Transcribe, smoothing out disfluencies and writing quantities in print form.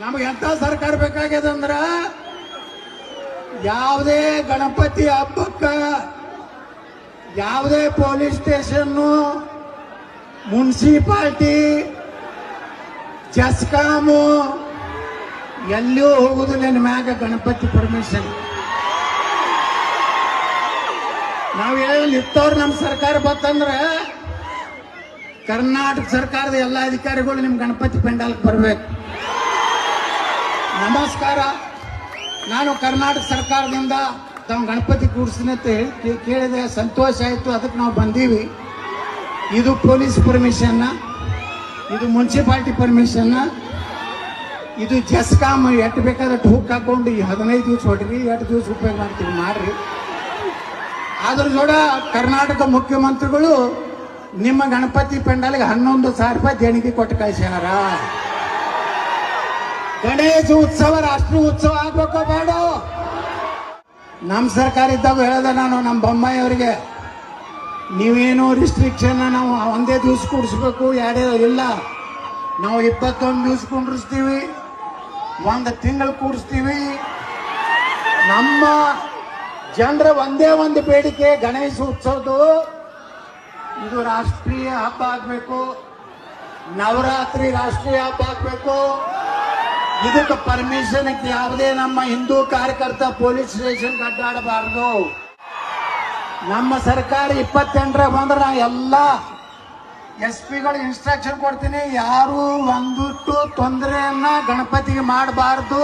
ನಮಗೆ ಎಂತ ಸರ್ಕಾರ ಬೇಕಾಗ್ಯದಂದ್ರ ಯಾವುದೇ ಗಣಪತಿ ಹಬ್ಬಕ್ಕ ಯಾವುದೇ ಪೊಲೀಸ್ ಸ್ಟೇಷನ್ ಮುನ್ಸಿಪಾಲ್ಟಿ ಜಸ್ಕಾಮು ಎಲ್ಲಿಯೂ ಹೋಗುದಿಲ್ಲ ಮ್ಯಾಗ ಗಣಪತಿ ಪರ್ಮಿಷನ್. ನಾವು ಇತ್ತವ್ರು ನಮ್ಮ ಸರ್ಕಾರ ಬತ್ತಂದ್ರೆ ಕರ್ನಾಟಕ ಸರ್ಕಾರದ ಎಲ್ಲ ಅಧಿಕಾರಿಗಳು ನಿಮ್ ಗಣಪತಿ ಪೆಂಡಾಲ್ಗೆ ಬರ್ಬೇಕು. ನಮಸ್ಕಾರ. ನಾನು ಕರ್ನಾಟಕ ಸರ್ಕಾರದಿಂದ ತಾವು ಗಣಪತಿ ಕೂಡಿಸ್ತೀನಿ ಅಂತ ಕೇಳಿದೆ, ಸಂತೋಷ ಆಯಿತು. ಅದಕ್ಕೆ ನಾವು ಬಂದೀವಿ. ಇದು ಪೊಲೀಸ್ ಪರ್ಮಿಷನ್, ಇದು ಮುನ್ಸಿಪಾಲ್ಟಿ ಪರ್ಮಿಷನ್, ಇದು ಜಸ್ಕಾಮ್. ಎಟ್ಟು ಬೇಕಾದಟ್ಟು ಹುಕ್ ಹಾಕೊಂಡು 15 ದಿವಸ ಹೊಡ್ರಿ, 8 ದಿವಸ ಉಪಯೋಗ ಮಾಡ್ತೀವಿ ಮಾಡ್ರಿ. ಅದ್ರ ಜೋಡ ಕರ್ನಾಟಕ ಮುಖ್ಯಮಂತ್ರಿಗಳು ನಿಮ್ಮ ಗಣಪತಿ ಪೆಂಡಾಲಿಗೆ 11,000 ರೂಪಾಯಿ ದೇಣಿಗೆ ಕೊಟ್ಟು ಕಳಿಸ್ಯಾರ. ಗಣೇಶ ಉತ್ಸವ ರಾಷ್ಟ್ರೀಯ ಉತ್ಸವ ಆಗ್ಬೇಕೋ ಬೇಡ? ನಮ್ಮ ಸರ್ಕಾರ ಇದ್ದಾಗ ಹೇಳ್ದೆ ನಾನು ನಮ್ಮ ಬೊಮ್ಮಾಯಿ ಅವರಿಗೆ, ನೀವೇನು ರಿಸ್ಟ್ರಿಕ್ಷನ್ ನಾವು ಒಂದೇ ದಿವಸ ಕೂಡಿಸ್ಬೇಕು, 2 ಇಲ್ಲ, ನಾವು 21 ದಿವಸ ಕುಂಡ್ರಿಸ್ತೀವಿ, 1 ತಿಂಗಳು ಕೂಡಿಸ್ತೀವಿ. ನಮ್ಮ ಜನರ ಒಂದೇ ಒಂದು ಬೇಡಿಕೆ, ಗಣೇಶ ಉತ್ಸವದ್ದು ಇದು ರಾಷ್ಟ್ರೀಯ ಹಬ್ಬ ಆಗಬೇಕು, ನವರಾತ್ರಿ ರಾಷ್ಟ್ರೀಯ ಹಬ್ಬ ಆಗಬೇಕು. ಇದಕ್ಕೆ ಪರ್ಮಿಷನ್ ಯಾವುದೇ ನಮ್ಮ ಹಿಂದೂ ಕಾರ್ಯಕರ್ತ ಪೊಲೀಸ್ ಸ್ಟೇಷನ್ ಅಡ್ಡಾಡಬಾರ್ದು. ನಮ್ಮ ಸರ್ಕಾರ 28ರ ಬಂದ್ರೆ ನಾ ಎಲ್ಲ SP ಗಳು ಇನ್ಸ್ಟ್ರಕ್ಷನ್ ಕೊಡ್ತೀನಿ, ಯಾರು ಒಂದಿಟ್ಟು ತೊಂದರೆಯನ್ನ ಗಣಪತಿಗೆ ಮಾಡಬಾರ್ದು.